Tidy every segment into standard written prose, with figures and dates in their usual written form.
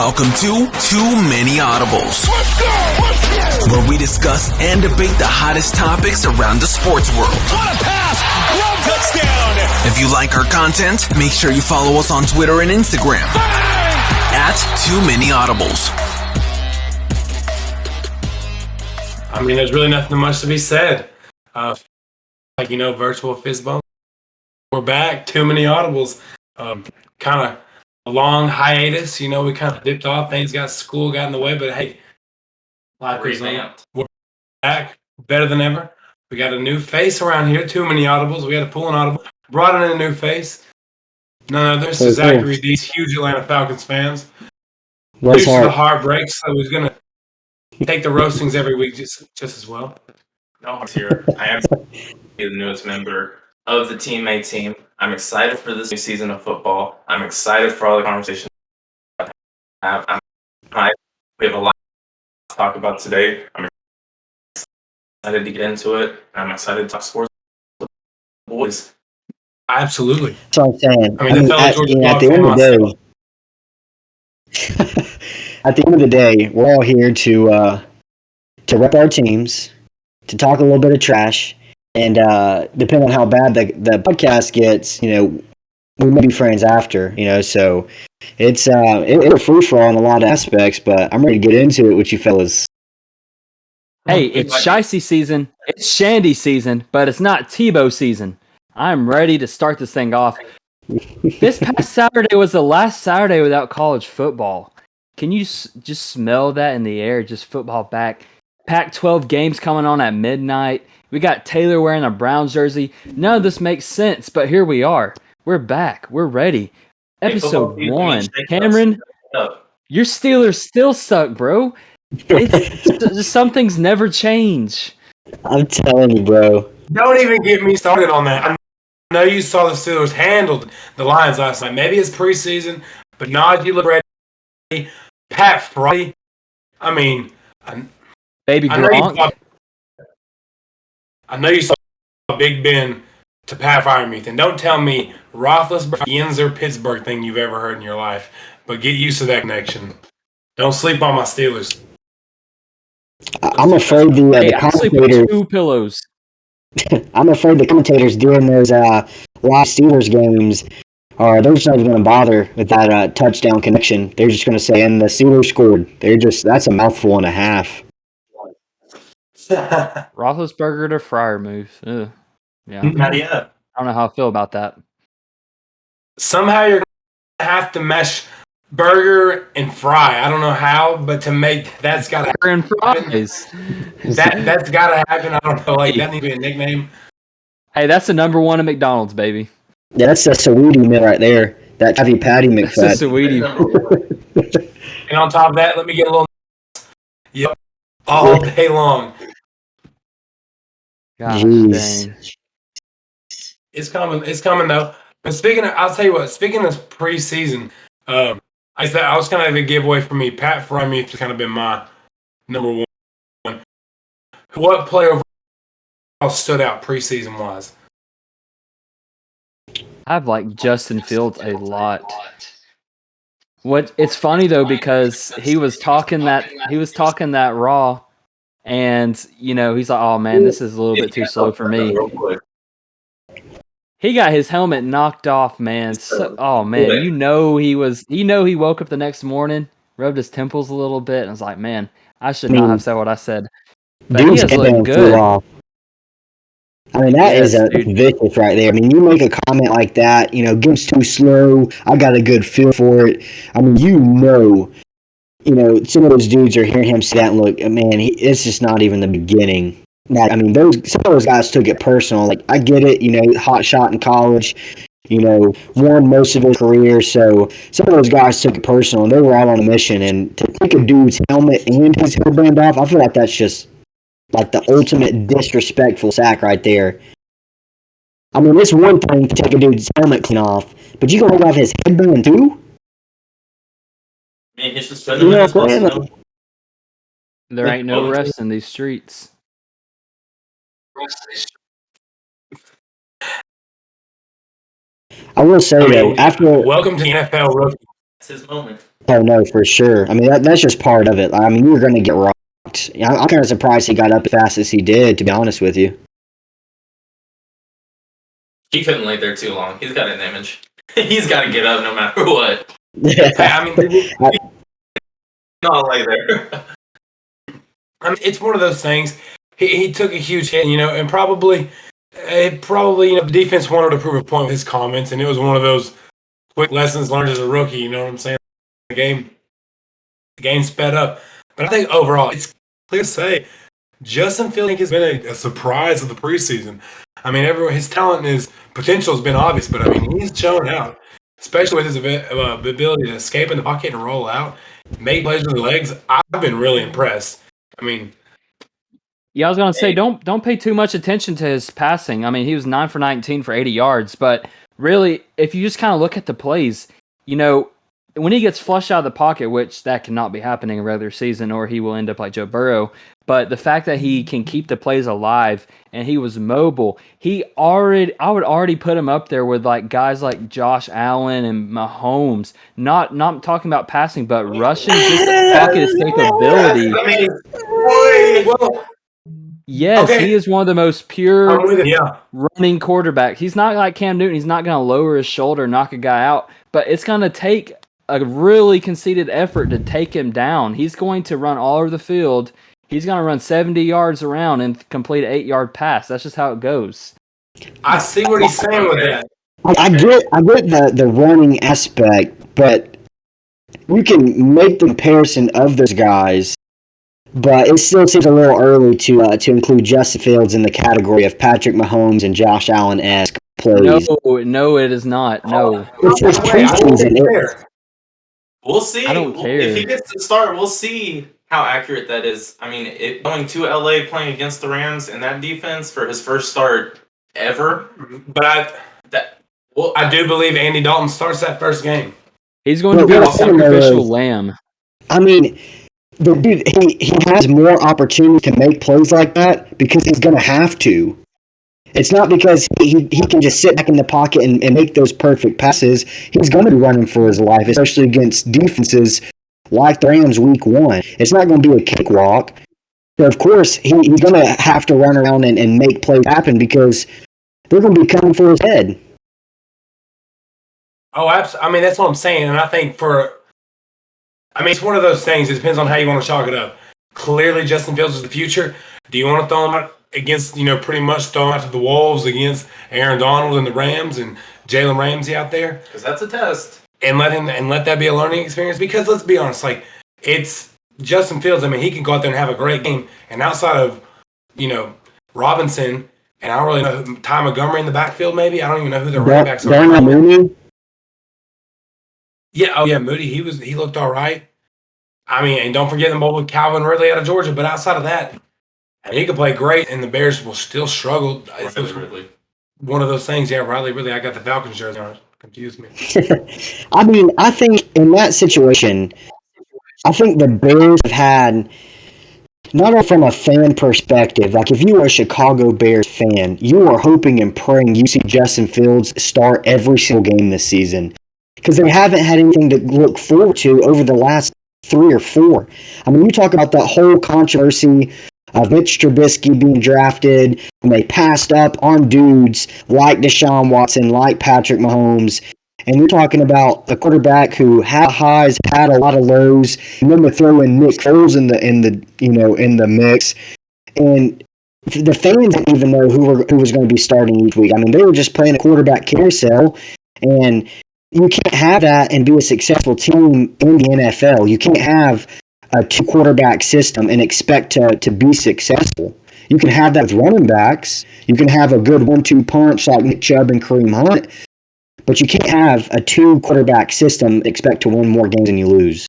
Welcome to Too Many Audibles, where we discuss and debate the hottest topics around the sports world. What a pass! Glove touchdown! If you like our content, make sure you follow us on Twitter and Instagram at Too Many Audibles. I mean, there's really nothing much to be said. Virtual fist bump. We're back. Too Many Audibles. Kind of a long hiatus. We kind of dipped off. Things school got in the way, but hey, life is on. We're back, better than ever. We got a new face around here. Too Many Audibles. We had to pull an audible. Brought in a new face. None other. This is Zachary D's huge Atlanta Falcons fans. Used to the heartbreak, so he's gonna take the roastings every week just as well. No, I'm here. I am the newest member of the TMA team. I'm excited for this new season of football. I'm excited for all the conversations I have. We have a lot to talk about today. I'm excited to get into it. I'm excited to talk sports with the boys. Absolutely. That's what I'm saying. At the end of the day, at the end of the day, we're all here to rep our teams, to talk a little bit of trash, and depending on how bad the podcast gets, we may be friends after, so it's a free for all in a lot of aspects, but I'm ready to get into it with you fellas. Hey, it's Shicey season, it's Shandy season, but it's not Tebow season. I'm ready to start this thing off. This past Saturday was the last Saturday without college football. Can you just smell that in the air? Just football back. Pac-12 games coming on at midnight. We got Taylor wearing a Browns jersey. None of this makes sense, but here we are. We're back. We're ready. Episode 1. Cameron, your Steelers still suck, bro. Something's never change. I'm telling you, bro. Don't even get me started on that. I know you saw the Steelers handled the Lions last night. Maybe it's preseason, but Najee looked ready. Pat Fry. I mean, Baby Gronk. I know you saw Big Ben to Pat Freiermuth, and don't tell me Roethlisberger, Yinzer, Pittsburgh thing you've ever heard in your life, but get used to that connection. Don't sleep on my Steelers. I'm afraid the I sleep with commentators. 2 pillows. I'm afraid the commentators doing those live Steelers games they're just not even going to bother with that touchdown connection. They're just going to say, and the Steelers scored. That's a mouthful and a half. Roethlisberger to Freiermuth. Ugh. Yeah. Yeah. I don't know how I feel about that. Somehow you're going to have to mesh burger and fry. I don't know how, but to make that's got to happen. Fries. That's got to happen. I don't know. That needs to be a nickname. Hey, that's the number 1 at McDonald's, baby. Yeah, that's a Saweetie meal right there. That heavy patty McFat. That's a Saweetie. And on top of that, let me get a little. Yep, all day long. Gosh, dang. It's coming though. But I'll tell you what. Speaking of preseason, I was kind of a giveaway for me. Pat Freiermuth has kind of been my number 1. What player overall stood out preseason wise? I've liked Justin Fields a lot. It's funny though because he was talking that raw, and he's like, "Oh man, this is a little bit too slow for me." He got his helmet knocked off, man. Oh man, he woke up the next morning, rubbed his temples a little bit, and was like, "Man, I should not have said what I said." But he has looked good. I mean, that is vicious right there. I mean, you make a comment like that, game's too slow. I got a good feel for it. I mean, some of those dudes are hearing him say that and look, man, it's just not even the beginning. I mean, some of those guys took it personal. Like, I get it, hot shot in college, won most of his career. So some of those guys took it personal, and they were out on a mission. And to take a dude's helmet and his headband off, I feel like that's just like the ultimate disrespectful sack right there. I mean, it's one thing to take a dude's helmet clean off, but you gonna take off his headband too? Man, there ain't no refs in these streets. I will say though, after welcome to the NFL rookie. It's his moment. Oh no, for sure. I mean, that's just part of it. I mean, you're going to get rocked. I'm kind of surprised he got up as fast as he did, to be honest with you. He couldn't lay there too long. He's got an image. He's got to get up no matter what. I mean, Not lay there. I mean, it's one of those things. He took a huge hit, and probably, the defense wanted to prove a point with his comments, and it was one of those quick lessons learned as a rookie. You know what I'm saying? The game sped up, but I think overall, it's clear to say Justin Fields has been a surprise of the preseason. I mean, his talent and his potential has been obvious, but I mean, he's shown out, especially with his ability to escape in the pocket and roll out, make plays with the legs. I've been really impressed. I mean, yeah, I was gonna say don't pay too much attention to his passing. I mean, he was 9 for 19 for 80 yards, but really, if you just kind of look at the plays, when he gets flushed out of the pocket, which that cannot be happening in regular season, or he will end up like Joe Burrow. But the fact that he can keep the plays alive and he was mobile, I would already put him up there with like guys like Josh Allen and Mahomes. Not talking about passing, but rushing, just pocket escapability. I mean, well, Yes, okay. He is one of the most pure I'm with it, yeah. running quarterbacks. He's not like Cam Newton. He's not going to lower his shoulder, knock a guy out, but it's going to take a really conceited effort to take him down. He's going to run all over the field. He's going to run 70 yards around and complete an 8-yard pass. That's just how it goes. I see what he's saying with that. I get the running aspect, but you can make the comparison of those guys, but it still seems a little early to include Justin Fields in the category of Patrick Mahomes and Josh Allen-esque plays. No, it is not. No. It's preseason. We'll see. I don't care. If he gets to start, we'll see how accurate that is. I mean, going to LA playing against the Rams in that defense for his first start ever. But I do believe Andy Dalton starts that first game. He's going to be a sacrificial lamb. I mean, the dude, he has more opportunities to make plays like that because he's going to have to. It's not because he can just sit back in the pocket and make those perfect passes. He's going to be running for his life, especially against defenses like the Rams week 1. It's not going to be a cakewalk. So, of course, he's going to have to run around and make plays happen because they're going to be coming for his head. Oh, absolutely. I mean, that's what I'm saying. And I think it's one of those things. It depends on how you want to chalk it up. Clearly, Justin Fields is the future. Do you want to throw him out against, pretty much throw him out to the Wolves against Aaron Donald and the Rams and Jalen Ramsey out there? Because that's a test. And let that be a learning experience. Because let's be honest, it's Justin Fields. I mean, he can go out there and have a great game. And outside of, Robinson, and I don't really know Ty Montgomery in the backfield, maybe. I don't even know who the running backs are. Mooney? Yeah, Moody. He looked all right. I mean, and don't forget the mobile Calvin Ridley out of Georgia. But outside of that, he could play great, and the Bears will still struggle. Ridley. One of those things. Yeah, Riley Ridley. I got the Falcons jersey on. Confused me. I mean, I think in that situation, I think the Bears have had, not only from a fan perspective, like if you are a Chicago Bears fan, you are hoping and praying you see Justin Fields start every single game this season. Because they haven't had anything to look forward to over the last 3 or 4. I mean, you talk about that whole controversy of Mitch Trubisky being drafted, and they passed up on dudes like Deshaun Watson, like Patrick Mahomes, and you're talking about a quarterback who had highs, had a lot of lows, and then to throw in Nick Foles in the mix, and the fans didn't even know who was going to be starting each week. I mean, they were just playing a quarterback carousel, and you can't have that and be a successful team in the NFL. You can't have a 2-quarterback system and expect to be successful. You can have that with running backs. You can have a good 1-2 punch like Nick Chubb and Kareem Hunt, but you can't have a 2-quarterback system and expect to win more games than you lose.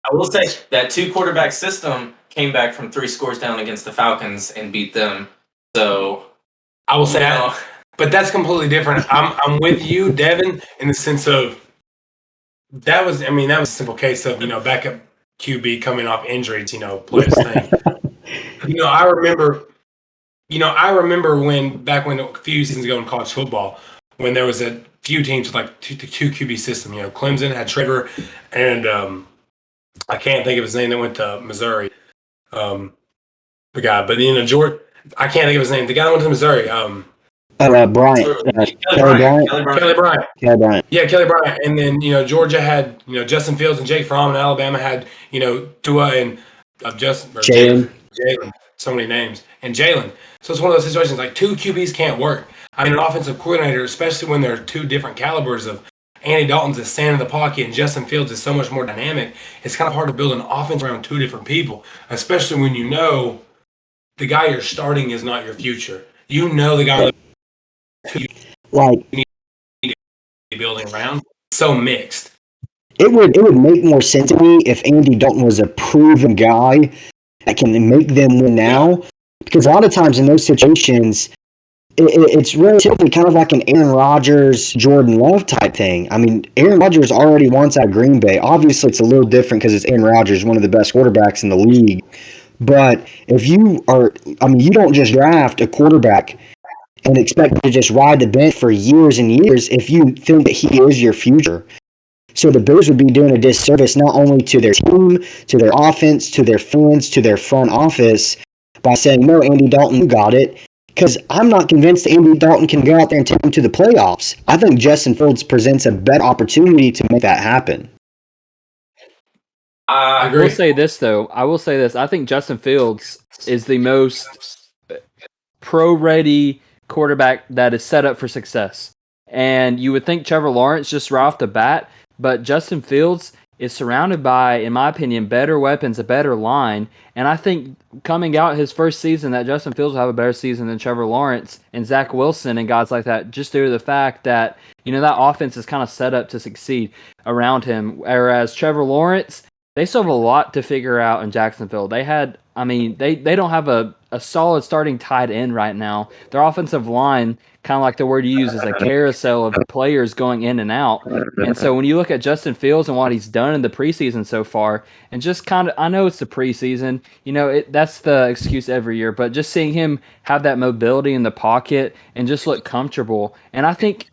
I will say that 2-quarterback system came back from 3 scores down against the Falcons and beat them. So I will say that. But that's completely different. I'm with you, Devin, in the sense of that was a simple case of, backup QB coming off injury to, play his thing. I remember when a few seasons ago in college football, when there was a few teams with like two QB system. You know, Clemson had Trevor, and I can't think of his name that went to Missouri. The guy, but you know, George, I can't think of his name. The guy that went to Missouri. Bryant. Kelly Bryant. Kelly Bryant. Yeah, Kelly Bryant. And then, you know, Georgia had, you know, Justin Fields and Jake Fromm, and Alabama had, you know, Tua and Jalen. So many names. And Jalen. So it's one of those situations like two QBs can't work. I mean, an offensive coordinator, especially when there are two different calibers of Andy Dalton's is standing in the pocket and Justin Fields is so much more dynamic, it's kind of hard to build an offense around two different people, especially when you know the guy you're starting is not your future. You know the guy you need to be building around. So mixed. It would make more sense to me if Andy Dalton was a proven guy that can make them win now. Because a lot of times in those situations, it's relatively kind of like an Aaron Rodgers, Jordan Love type thing. I mean, Aaron Rodgers already wants out Green Bay. Obviously, it's a little different because it's Aaron Rodgers, one of the best quarterbacks in the league. But if you are, I mean, you don't just draft a quarterback and expect to just ride the bench for years and years if you think that he is your future. So the Bills would be doing a disservice not only to their team, to their offense, to their fans, to their front office by saying, no, Andy Dalton, you got it. Because I'm not convinced Andy Dalton can go out there and take them to the playoffs. I think Justin Fields presents a better opportunity to make that happen. I will say this, though. I think Justin Fields is the most pro-ready quarterback that is set up for success. And you would think Trevor Lawrence just right off the bat, but Justin Fields is surrounded by, in my opinion, better weapons, a better line. And I think coming out his first season that Justin Fields will have a better season than Trevor Lawrence and Zach Wilson and guys like that, just due to the fact that, you know, that offense is kind of set up to succeed around him. Whereas Trevor Lawrence, they still have a lot to figure out in Jacksonville. They don't have a solid starting tight end right now. Their offensive line, kind of like the word you use, is a carousel of players going in and out. And so when you look at Justin Fields and what he's done in the preseason so far, and just kind of, I know it's the preseason, you know, that's the excuse every year, but just seeing him have that mobility in the pocket and just look comfortable. And I think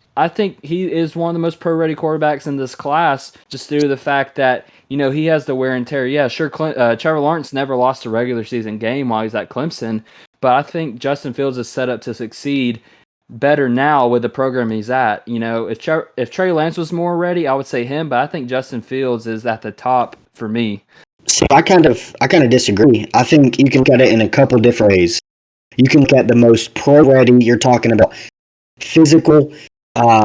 he is one of the most pro-ready quarterbacks in this class, just due to the fact that, you know, he has the wear and tear. Yeah, sure, Trevor Lawrence never lost a regular season game while he's at Clemson, but I think Justin Fields is set up to succeed better now with the program he's at. You know, if Trey Lance was more ready, I would say him, but I think Justin Fields is at the top for me. So I kind of disagree. I think you can look at it in a couple different ways. You can look at the most pro-ready. You're talking about physical,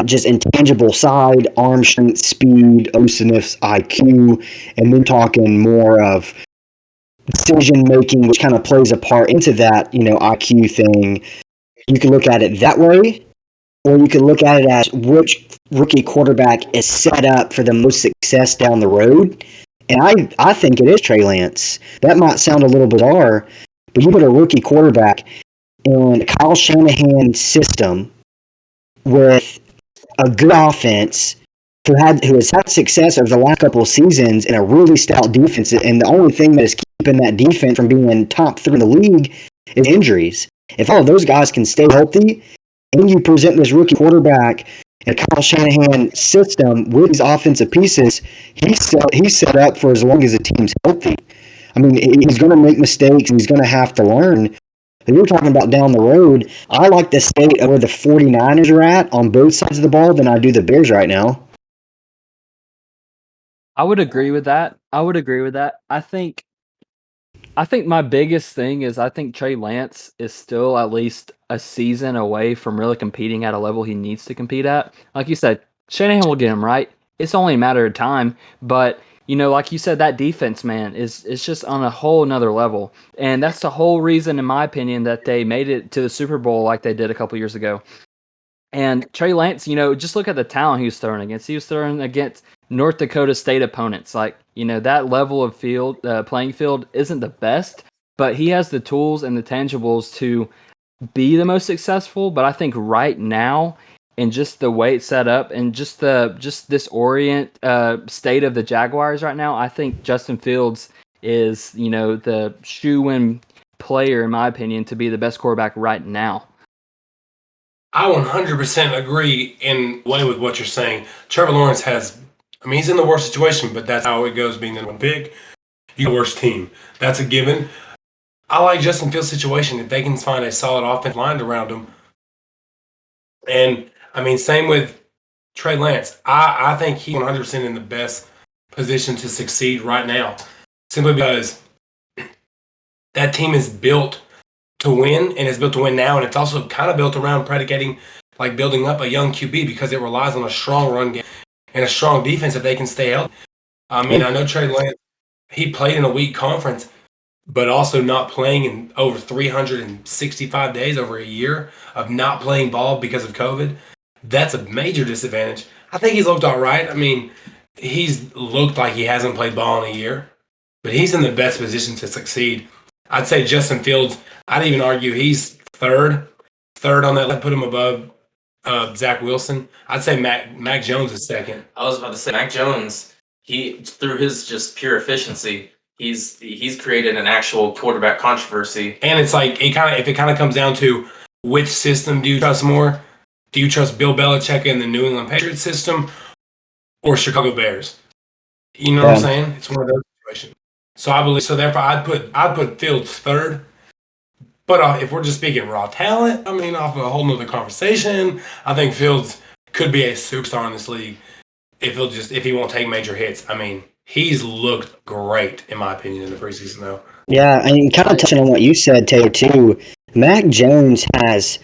just intangible side, arm strength, speed, elusiveness, IQ, and then talking more of decision making, which kind of plays a part into that, you know, IQ thing. You can look at it that way, or you can look at it as which rookie quarterback is set up for the most success down the road. And I think it is Trey Lance. That might sound a little bizarre, but you put a rookie quarterback in Kyle Shanahan's system with a good offense who has had success over the last couple of seasons in a really stout defense, and the only thing that is keeping that defense from being top 3 in the league is injuries. If all of those guys can stay healthy, and you present this rookie quarterback in a Kyle Shanahan system with these offensive pieces, he's set up for as long as the team's healthy. I mean, he's going to make mistakes, and he's going to have to learn. But you're talking about down the road, I like the state of where the 49ers are at on both sides of the ball than I do the Bears right now. I would agree with that. I think my biggest thing is I think Trey Lance is still at least a season away from really competing at a level he needs to compete at. Like you said, Shanahan will get him right. It's only a matter of time. But, you know, like you said, that defense, man, is just on a whole nother level. And that's the whole reason, in my opinion, that they made it to the Super Bowl like they did a couple years ago. And Trey Lance, you know, just look at the talent he was throwing against. He was throwing against North Dakota State opponents. Like, you know, that level of playing field isn't the best, but he has the tools and the tangibles to be the most successful. But I think right now, and just the way it's set up, and just this state of the Jaguars right now, I think Justin Fields is, you know, the shoe-in player, in my opinion, to be the best quarterback right now. I 100% agree in a way with what you're saying. Trevor Lawrence he's in the worst situation, but that's how it goes being the one pick. You the worst team. That's a given. I like Justin Fields' situation. If they can find a solid offensive line around him. And, same with Trey Lance. I think he's 100% in the best position to succeed right now. Simply because that team is built to win, and it's built to win now, and it's also kind of built around building up a young QB because it relies on a strong run game and a strong defense if they can stay healthy. I know Trey Lance, he played in a weak conference, but also not playing in over 365 days, over a year of not playing ball because of COVID. That's a major disadvantage. I think he's looked all right. He's looked like he hasn't played ball in a year, but he's in the best position to succeed. I'd say Justin Fields, I'd even argue he's third on that. Put him above Zach Wilson. I'd say Mac Jones is second. I was about to say Mac Jones. He, through his just pure efficiency, he's created an actual quarterback controversy. And it's like if it kind of comes down to which system do you trust more? Do you trust Bill Belichick in the New England Patriots system or Chicago Bears? You know what I'm saying? It's one of those situations. So I believe therefore I'd put Fields third. But if we're just speaking raw talent, off a whole nother conversation, I think Fields could be a superstar in this league if he won't take major hits. He's looked great in my opinion in the preseason though. Yeah, and kind of touching on what you said, Taylor, too, Mac Jones has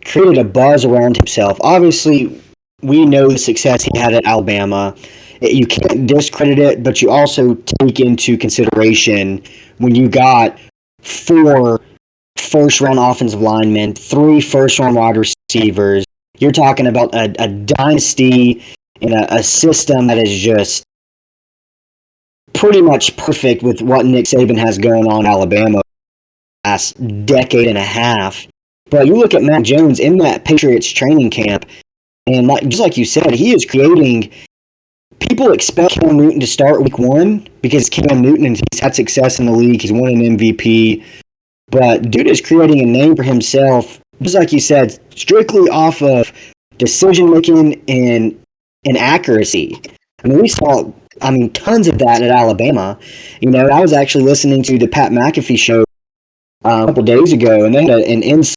created a buzz around himself. Obviously, we know the success he had at Alabama. You can't discredit it, but you also take into consideration when you got 4 first-round offensive linemen, 3 first-round wide receivers. You're talking about a dynasty and a system that is just pretty much perfect with what Nick Saban has going on in Alabama the last decade and a half. But you look at Mac Jones in that Patriots training camp, and just like you said, he is creating. People expect Cam Newton to start week 1 because Cam Newton, and he's had success in the league. He's won an MVP. But dude is creating a name for himself, just like you said, strictly off of decision-making and accuracy. We saw, tons of that at Alabama. I was actually listening to the Pat McAfee show a couple days ago, and they had an insight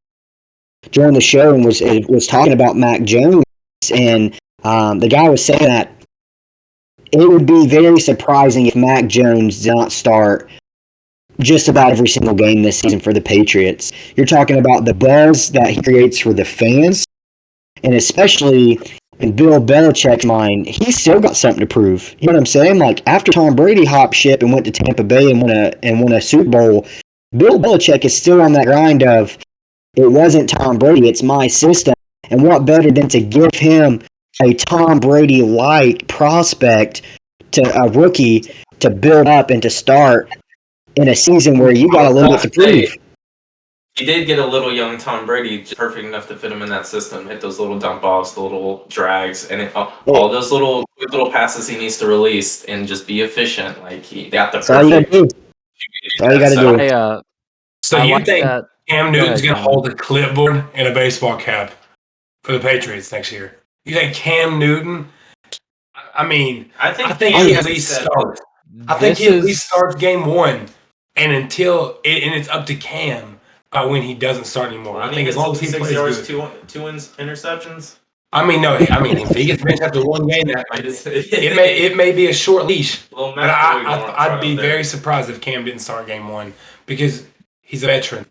during the show and was talking about Mac Jones, and the guy was saying that it would be very surprising if Mac Jones did not start just about every single game this season for the Patriots. You're talking about the buzz that he creates for the fans, and especially in Bill Belichick's mind, he's still got something to prove. You know what I'm saying? After Tom Brady hopped ship and went to Tampa Bay and won a Super Bowl, Bill Belichick is still on that grind of, it wasn't Tom Brady, it's my system. And what better than to give him a Tom Brady-like prospect to a rookie to build up and to start in a season where you got a little bit to prove. He did get a little young Tom Brady, just perfect enough to fit him in that system, hit those little dump offs, the little drags, and all those little passes he needs to release and just be efficient. He got the perfect. That's all you got to do. So you think Cam Newton's going to hold a clipboard and a baseball cap for the Patriots next year? You think Cam Newton? I think he at least starts. I think he at least starts game 1, and it's up to Cam when he doesn't start anymore. Well, I think as long as he plays yards, good. 2 interceptions. No. If he gets benched after 1 game, it may be a short leash. But I'd be very surprised if Cam didn't start game 1 because he's a veteran.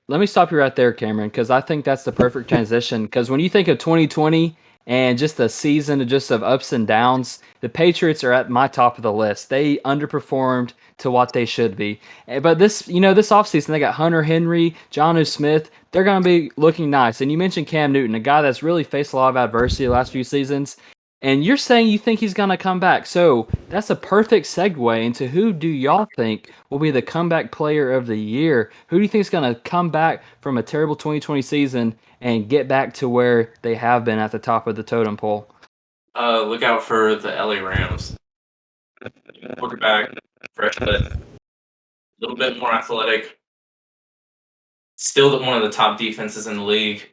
Let me stop you right there, Cameron, because I think that's the perfect transition. Because when you think of 2020 and just a season of ups and downs, the Patriots are at my top of the list. They underperformed to what they should be. But this offseason, they got Hunter Henry, Jonnu Smith. They're going to be looking nice. And you mentioned Cam Newton, a guy that's really faced a lot of adversity the last few seasons. And you're saying you think he's going to come back. So that's a perfect segue into who do y'all think will be the comeback player of the year? Who do you think is going to come back from a terrible 2020 season and get back to where they have been at the top of the totem pole? Look out for the LA Rams. Quarterback, fresh foot, a little bit more athletic. Still one of the top defenses in the league.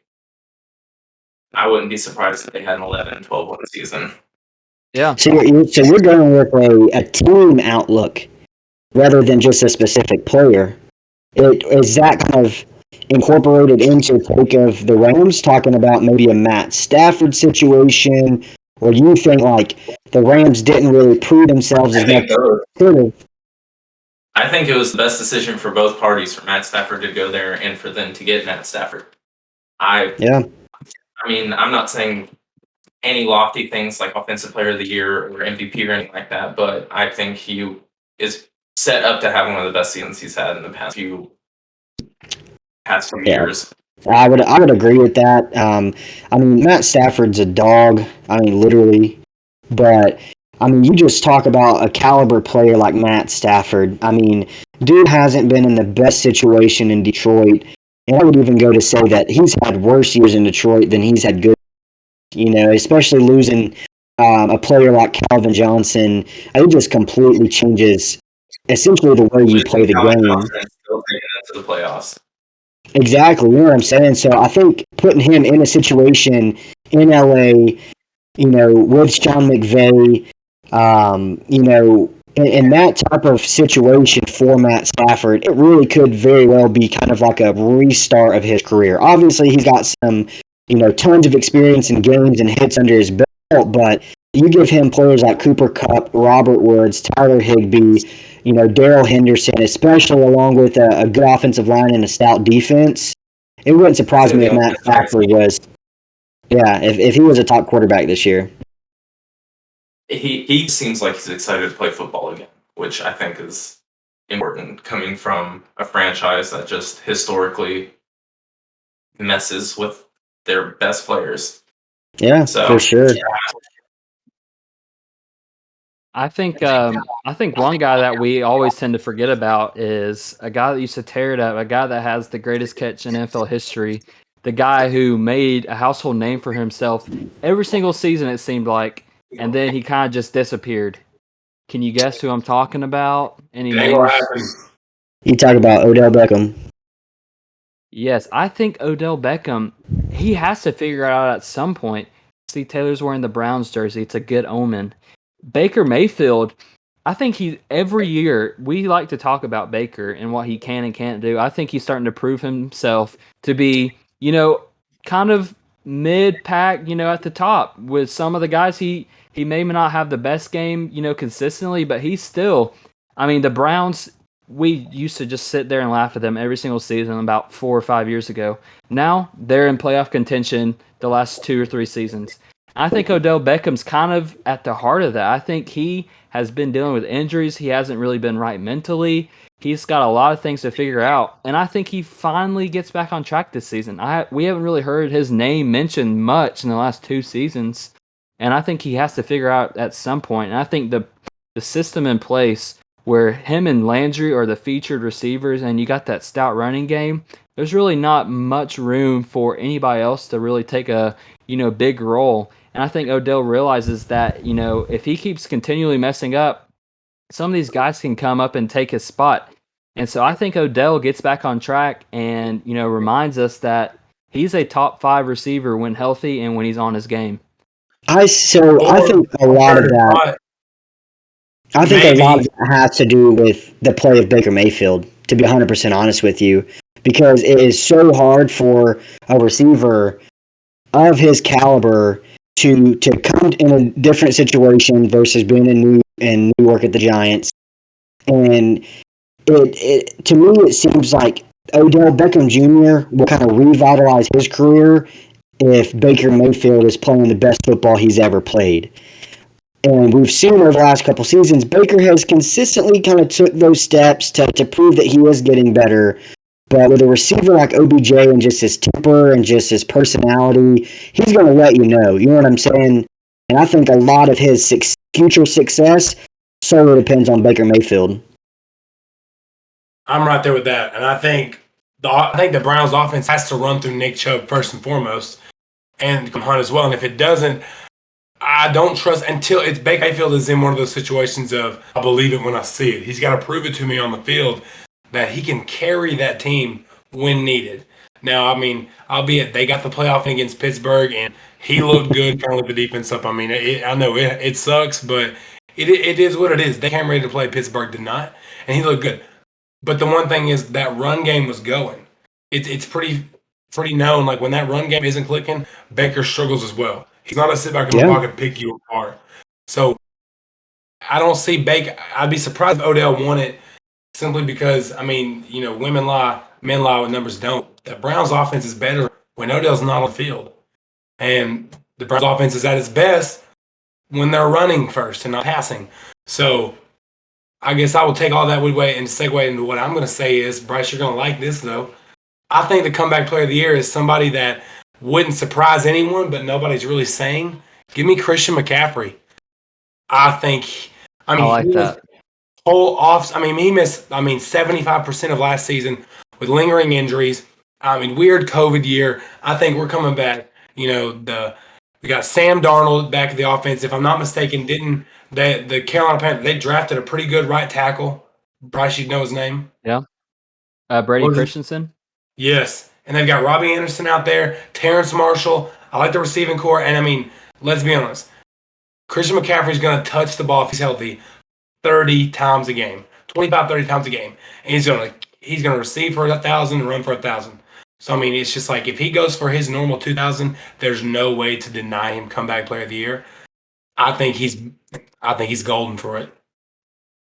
I wouldn't be surprised if they had an 11-12 win season. Yeah. So you're going with a team outlook rather than just a specific player. Is that kind of incorporated into the take of the Rams, talking about maybe a Matt Stafford situation, or do you think like the Rams didn't really prove themselves as much? I think it was the best decision for both parties for Matt Stafford to go there and for them to get Matt Stafford. I mean, I'm not saying any lofty things like Offensive Player of the Year or MVP or anything like that, but I think he is set up to have one of the best seasons he's had in the past few years. I would agree with that. I mean, Matt Stafford's a dog. I mean, literally. But I mean, you just talk about a caliber player like Matt Stafford. I mean, dude hasn't been in the best situation in Detroit, and I would even go to say that he's had worse years in Detroit than he's had good. You know, especially losing a player like Calvin Johnson, it just completely changes essentially the way you play the game. Still taking it to the playoffs. Exactly, you know what I'm saying? So I think putting him in a situation in LA, you know, with Sean McVay, you know, in that type of situation for Matt Stafford, it really could very well be kind of like a restart of his career. Obviously, he's got some, you know, tons of experience in games and hits under his belt, but you give him players like Cooper Kupp, Robert Woods, Tyler Higbee, you know, Darrell Henderson, especially along with a good offensive line and a stout defense. It wouldn't surprise me if Matt Stafford was, if he was a top quarterback this year. He seems like he's excited to play football again, which I think is important coming from a franchise that just historically messes with their best players. Yeah, for sure. I think one guy that we always tend to forget about is a guy that used to tear it up, a guy that has the greatest catch in NFL history, the guy who made a household name for himself every single season, it seemed like, and then he kind of just disappeared. Can you guess who I'm talking about? Any names? You talk about Odell Beckham. Yes, I think Odell Beckham, he has to figure it out at some point. See, Taylor's wearing the Browns jersey. It's a good omen. Baker Mayfield, I think every year we like to talk about Baker and what he can and can't do. I think he's starting to prove himself to be, you know, kind of mid-pack, you know, at the top with some of the guys. He may not have the best game, you know, consistently, but he's still, I mean, the Browns, we used to just sit there and laugh at them every single season about 4 or 5 years ago. Now they're in playoff contention the last 2 or 3 seasons. I think Odell Beckham's kind of at the heart of that. I think he has been dealing with injuries. He hasn't really been right mentally. He's got a lot of things to figure out. And I think he finally gets back on track this season. We haven't really heard his name mentioned much in the last 2 seasons. And I think he has to figure out at some point. And I think the system in place where him and Landry are the featured receivers and you got that stout running game, there's really not much room for anybody else to really take a, you know, big role. And I think Odell realizes that, you know, if he keeps continually messing up, some of these guys can come up and take his spot. And so I think Odell gets back on track and, you know, reminds us that he's a top 5 receiver when healthy and when he's on his game. I think a lot of that has to do with the play of Baker Mayfield, to be 100% honest with you, because it is so hard for a receiver of his caliber to come in a different situation versus being in New York at the Giants. And it to me, it seems like Odell Beckham Jr. will kind of revitalize his career if Baker Mayfield is playing the best football he's ever played. And we've seen over the last couple seasons, Baker has consistently kind of took those steps to prove that he is getting better. But with a receiver like OBJ and just his temper and just his personality, he's going to let you know. You know what I'm saying? And I think a lot of his future success solely depends on Baker Mayfield. I'm right there with that. And I think the Browns offense has to run through Nick Chubb first and foremost and Hunt as well. And if it doesn't, I don't trust until it's Baker Mayfield is in one of those situations of I believe it when I see it. He's got to prove it to me on the field that he can carry that team when needed. Now, I mean, albeit they got the playoff against Pittsburgh, and he looked good trying to lift the defense up. I mean, I know it sucks, but it is what it is. They came ready to play. Pittsburgh did not, and he looked good. But the one thing is that run game was going. It's pretty known. Like when that run game isn't clicking, Baker struggles as well. He's not a sit back in the pocket pick you apart. So I don't see Baker. I'd be surprised if Odell won it simply because I mean women lie, men lie when numbers don't. The Browns' offense is better when Odell's not on the field, and the Browns' offense is at its best when they're running first and not passing. So I guess I will take all that way and segue into what I'm going to say is, Bryce, you're going to like this, though. I think the comeback player of the year is somebody that wouldn't surprise anyone, but nobody's really saying. Give me Christian McCaffrey. I like that. He missed 75% of last season with lingering injuries. Weird COVID year. I think we're coming back. We got Sam Darnold back at the offense. If I'm not mistaken, the Carolina Panthers, they drafted a pretty good right tackle. Bryce, you'd know his name. Yeah. Brady Christensen. Yes. And they've got Robbie Anderson out there, Terrence Marshall. I like the receiving core. And, let's be honest. Christian McCaffrey's going to touch the ball if he's healthy 30 times a game, 25, 30 times a game. And he's going to receive for 1,000 and run for 1,000. So, it's just like if he goes for his normal 2,000, there's no way to deny him comeback player of the year. I think he's golden for it.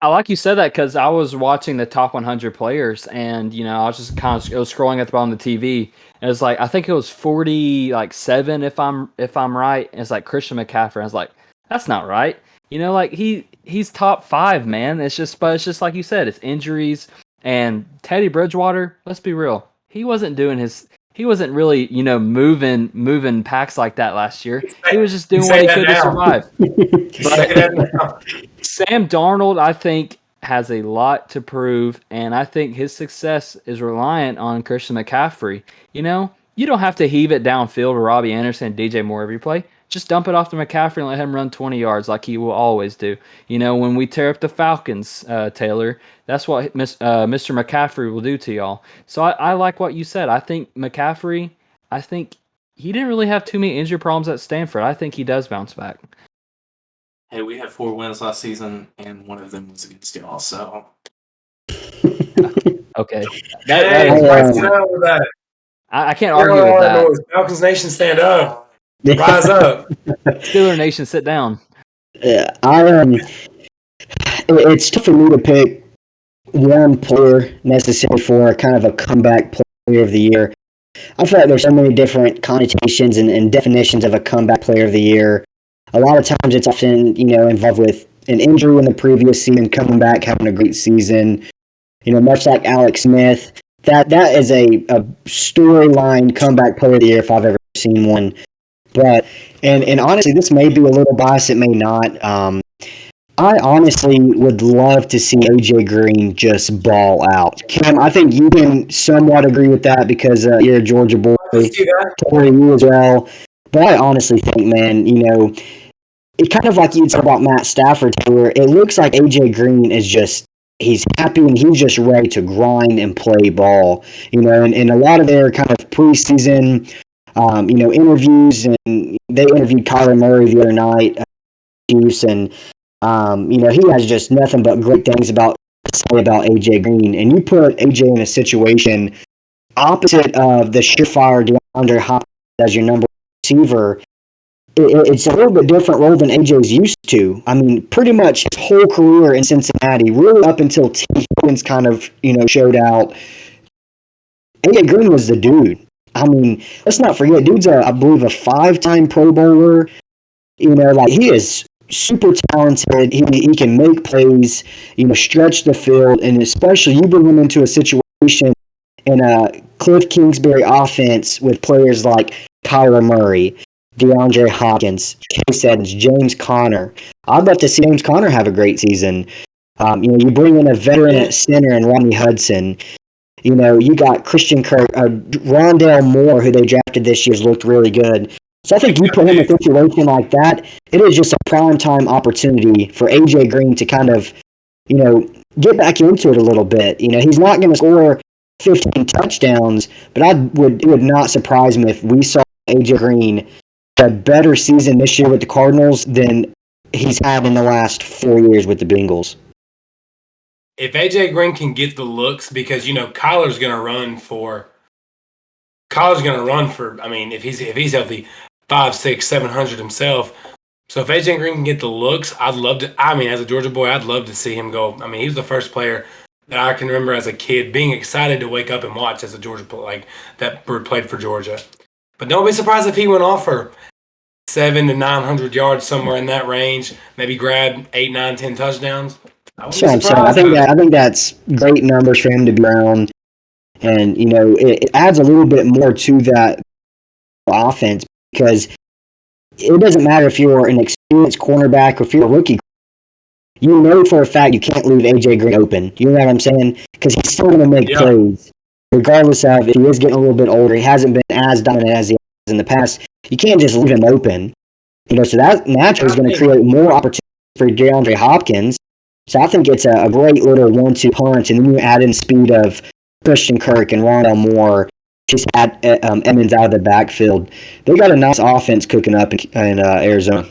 I like you said that because I was watching the top 100 players, and I was just it was scrolling at the bottom of the TV, and it was like I think it was 47 if I'm right. And it's like Christian McCaffrey. I was like, that's not right. He's top 5, man. It's just like you said, it's injuries. And Teddy Bridgewater, let's be real, he wasn't really moving packs like that last year. He was just doing what he could to survive. Sam Darnold, I think, has a lot to prove, and I think his success is reliant on Christian McCaffrey. You don't have to heave it downfield to Robbie Anderson and DJ Moore every play. Just dump it off to McCaffrey and let him run 20 yards like he will always do. When we tear up the Falcons, Taylor, that's what Mr. McCaffrey will do to y'all. So I like what you said. I think McCaffrey, he didn't really have too many injury problems at Stanford. I think he does bounce back. Hey, we had 4 wins last season, and one of them was against y'all, so. Okay. I can't argue with that. Falcons Nation, stand up. Rise up. Steeler Nation, sit down. Yeah, it's tough for me to pick one player necessarily for kind of a comeback player of the year. I feel like there's so many different connotations and definitions of a comeback player of the year. A lot of times it's often, involved with an injury in the previous season, coming back, having a great season. Much like Alex Smith, that is a storyline comeback player of the year if I've ever seen one. But and honestly, this may be a little biased, it may not. I honestly would love to see AJ Green just ball out. Cam, I think you can somewhat agree with that because you're a Georgia boy. Tori, you as well. But I honestly think, man, it's kind of like you talk about Matt Stafford, where it looks like AJ Green is just, he's happy and he's just ready to grind and play ball. And a lot of their kind of preseason, interviews, and they interviewed Kyler Murray the other night, and he has just nothing but great things to say about AJ Green. And you put AJ in a situation opposite of the surefire DeAndre Hopkins as your number one receiver. It's a little bit different role than AJ's used to. Pretty much his whole career in Cincinnati, really up until T. Higgins kind of, showed out, AJ Green was the dude. Let's not forget, dude's I believe a 5-time Pro Bowler. He is super talented. He can make plays, stretch the field, and especially you bring him into a situation in a Cliff Kingsbury offense with players like Kyler Murray, DeAndre Hopkins, Chase Edmonds, James Conner. I'd love to see James Conner have a great season. You bring in a veteran at center and Rodney Hudson. You got Christian Kirk, Rondale Moore, who they drafted this year, looked really good. So I think you put him in a situation like that, it is just a primetime opportunity for AJ Green to kind of, get back into it a little bit. He's not going to score 15 touchdowns, but it would not surprise me if we saw AJ Green a better season this year with the Cardinals than he's had in the last 4 years with the Bengals. If AJ Green can get the looks, because Kyler's going to run for. I mean, if he's healthy, 500, 600, 700 himself. So if AJ Green can get the looks, I'd love to. I mean, as a Georgia boy, I'd love to see him go. I mean, he was the first player that I can remember as a kid being excited to wake up and watch as a Georgia that played for Georgia. But don't be surprised if he went off for 700 to 900 yards, somewhere in that range. Maybe grab 8, 9, 10 touchdowns. That's what I'm saying. I think that's great numbers for him to be around, and it adds a little bit more to that offense, because it doesn't matter if you're an experienced cornerback or if you're a rookie. You know for a fact you can't leave AJ Green open. You know what I'm saying? Because he's still going to make plays, regardless of if he is getting a little bit older. He hasn't been as dominant as he has in the past. You can't just leave him open. So that naturally is going to create more opportunities for DeAndre Hopkins. So I think it's a great little 1-2 punch, and then you add in speed of Christian Kirk and Rondell Moore. Just add Emmons out of the backfield. They got a nice offense cooking up in Arizona.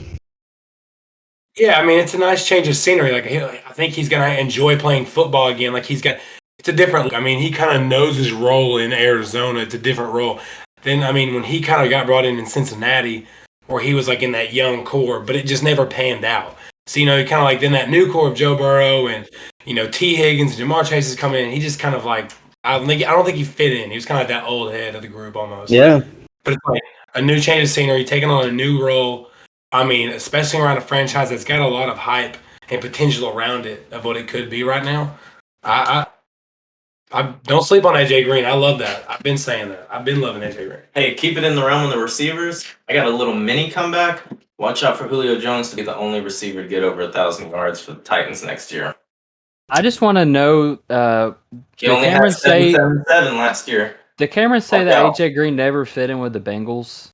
Yeah, I mean, it's a nice change of scenery. I think he's going to enjoy playing football again. It's a different. I mean, he kind of knows his role in Arizona. It's a different role. Then, I mean, when he kind of got brought in Cincinnati, where he was in that young core, but it just never panned out. So, he kind of then that new core of Joe Burrow and, T. Higgins and Jamar Chase is coming in. He just kind of I don't think he fit in. He was kind of that old head of the group almost. Yeah. But it's a new change of scenery, taking on a new role. I mean, especially around a franchise that's got a lot of hype and potential around it of what it could be right now. I don't sleep on AJ Green. I love that. I've been saying that. I've been loving AJ Green. Hey, keep it in the realm of the receivers. I got a little mini comeback. Watch out for Julio Jones to be the only receiver to get over 1,000 yards for the Titans next year. I just want to know. He only had 777 last year. Did Cameron say that AJ Green never fit in with the Bengals?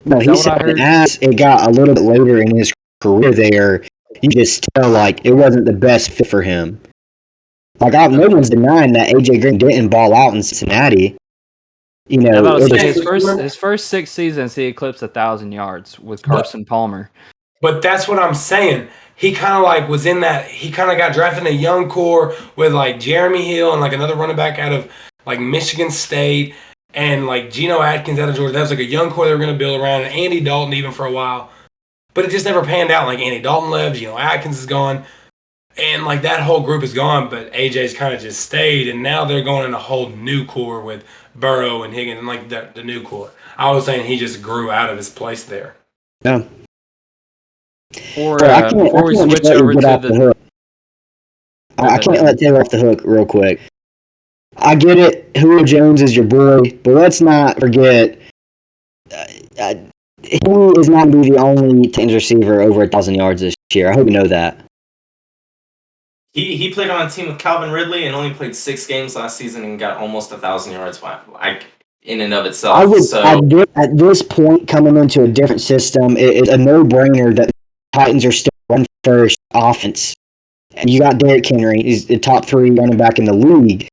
No, he said as it got a little bit later in his career there, you just tell it wasn't the best fit for him. No one's denying that AJ Green didn't ball out in Cincinnati. His first 6 seasons, he eclipsed 1,000 yards with Carson Palmer. But that's what I'm saying. He kind of was in that. He kind of got drafted in a young core with Jeremy Hill and another running back out of Michigan State and Geno Atkins out of Georgia. That was a young core they were going to build around, and Andy Dalton even for a while. But it just never panned out. Andy Dalton left, Geno Atkins is gone, and that whole group is gone. But AJ's kind of just stayed, and now they're going in a whole new core with Burrow and Higgins and the new core. I was saying he just grew out of his place there. Yeah. Before we switch over to the hook. I can't let Taylor off the hook real quick. I get it. Julio Jones is your boy, but let's not forget he is not going to be the only Titans receiver over 1,000 yards this year. I hope you know that. He played on a team with Calvin Ridley and only played 6 games last season and got almost 1,000 yards in and of itself. At this point, coming into a different system, it's a no-brainer that the Titans are still run first offense. And you got Derrick Henry. He's the top 3 running back in the league.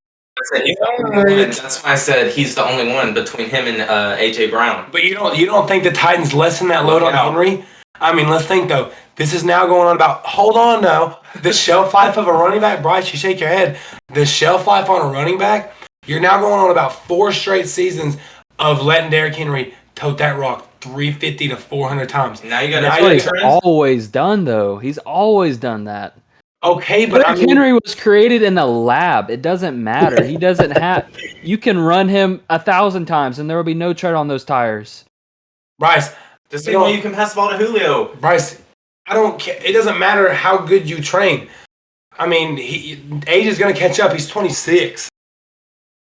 That's why I said he's the only one between him and A.J. Brown. But you don't think the Titans lessen that load on Henry? I mean, let's think, though. This is now going on about, hold on, though. The shelf life of a running back, Bryce, you shake your head. The shelf life on a running back, you're now going on about 4 straight seasons of letting Derrick Henry tote that rock 350 to 400 times. Now you got That's what he's always done, though. He's always done that. Okay, but Derrick Henry was created in the lab. It doesn't matter. He doesn't have. You can run him 1,000 times, and there will be no tread on those tires. Bryce, the same way you can pass the ball to Julio. Bryce, I don't care. It doesn't matter how good you train. I mean, age is going to catch up. He's 26.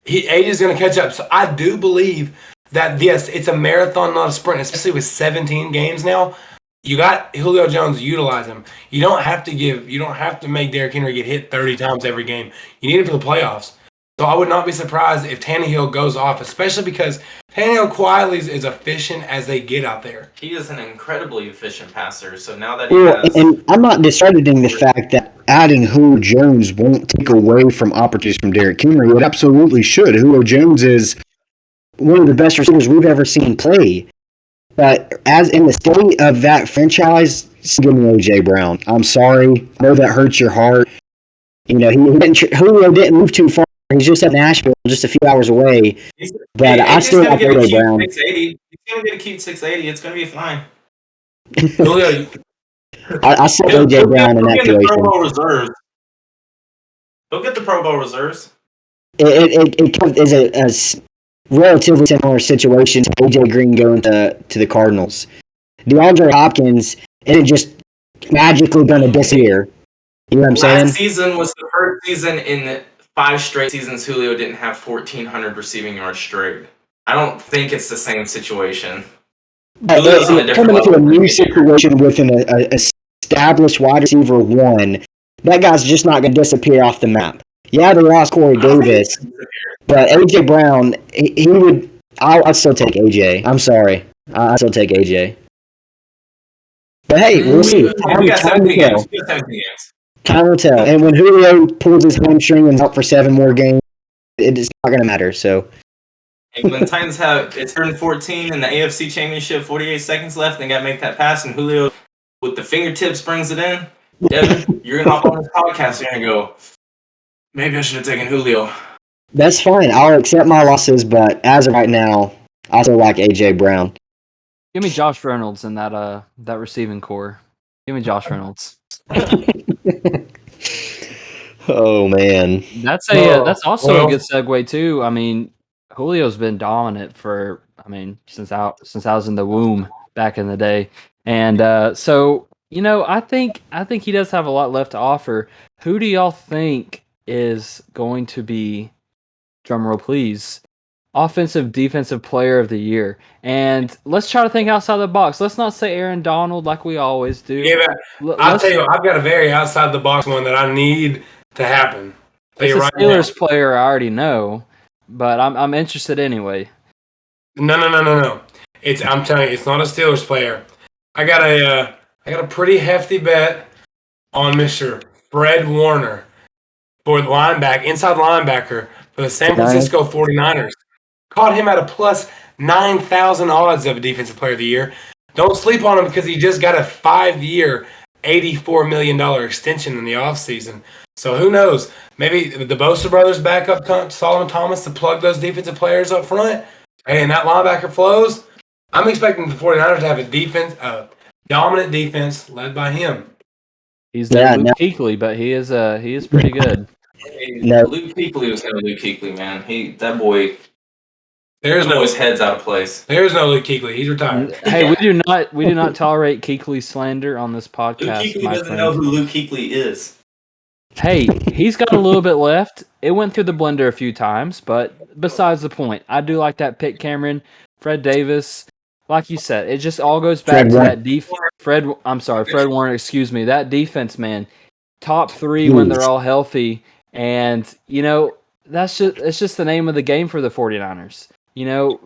Age is going to catch up. So I do believe that, yes, it's a marathon, not a sprint, especially with 17 games now. You got Julio Jones, utilize him. You don't have to make Derrick Henry get hit 30 times every game. You need him for the playoffs. So I would not be surprised if Tannehill goes off, especially because Tannehill quietly is as efficient as they get out there. He is an incredibly efficient passer. So now that and I'm not discrediting the fact that adding Julio Jones won't take away from opportunities from Derrick Henry. It absolutely should. Julio Jones is one of the best receivers we've ever seen play. But as in the state of that franchise, give me A.J. Brown. I'm sorry. I know that hurts your heart. Julio didn't move too far. He's just at Nashville, just a few hours away. But I still like A.J. Brown. He's going to get a cute 680. It's going to be fine. Julio, I saw A.J. Brown in that situation. He'll get the Pro Bowl reserves. It is a relatively similar situation to A.J. Green going to the Cardinals. DeAndre Hopkins isn't just magically going to disappear. You know what I'm saying? Last season was the first season in 5 straight seasons Julio didn't have 1,400 receiving yards straight. I don't think it's the same situation. Coming into a new situation with an established wide receiver 1, that guy's just not going to disappear off the map. Yeah, they lost Corey Davis, but A.J. Brown, he would. I'd still take A.J. I'm sorry. I'd still take A.J. But hey, we'll see. We got 17 games. Time will tell. And when Julio pulls his hamstring and is out for 7 more games, it's not going to matter. So. And when the Titans have it's 3rd and 14 in the AFC Championship, 48 seconds left, they got to make that pass, and Julio with the fingertips brings it in. Devin, you're going to hop on this podcast, you're going to go, maybe I should have taken Julio. That's fine. I'll accept my losses, but as of right now, I still like A.J. Brown. Give me Josh Reynolds in that receiving core. Give me Josh Reynolds. Oh man, that's also a good segue too. I mean, Julio's been dominant since I was in the womb back in the day, and so I think he does have a lot left to offer. Who do y'all think is going to be, drumroll please, offensive defensive player of the year? And let's try to think outside the box. Let's not say Aaron Donald like we always do. Yeah, I'll tell you, I've got a very outside the box one that I need to happen. It's a Steelers player I already know, but I'm interested anyway. No. I'm telling you, it's not a Steelers player. I got a pretty hefty bet on Mr. Fred Warner for the inside linebacker for the San Francisco 49ers. Caught him at a plus 9,000 odds of a defensive player of the year. Don't sleep on him because he just got a 5-year, $84 million extension in the offseason. So who knows? Maybe the Bosa brothers back up Solomon Thomas to plug those defensive players up front. Hey, and that linebacker flows. I'm expecting the 49ers to have a dominant defense led by him. He's not Luke Kuechly, but he is pretty good. Luke Kuechly was never Luke Kuechly, man. That boy. His head's out of place. There's no Luke Kuechly. He's retired. Hey, we do not tolerate Kuechly slander on this podcast. Luke Kuechly doesn't know who Luke Kuechly is. Hey, he's got a little bit left. It went through the blender a few times, but besides the point, I do like that pick, Cameron. Fred Davis, like you said, it just all goes back to that defense. Fred Warner, excuse me. That defense, man, top 3 when they're all healthy, and it's just the name of the game for the 49ers.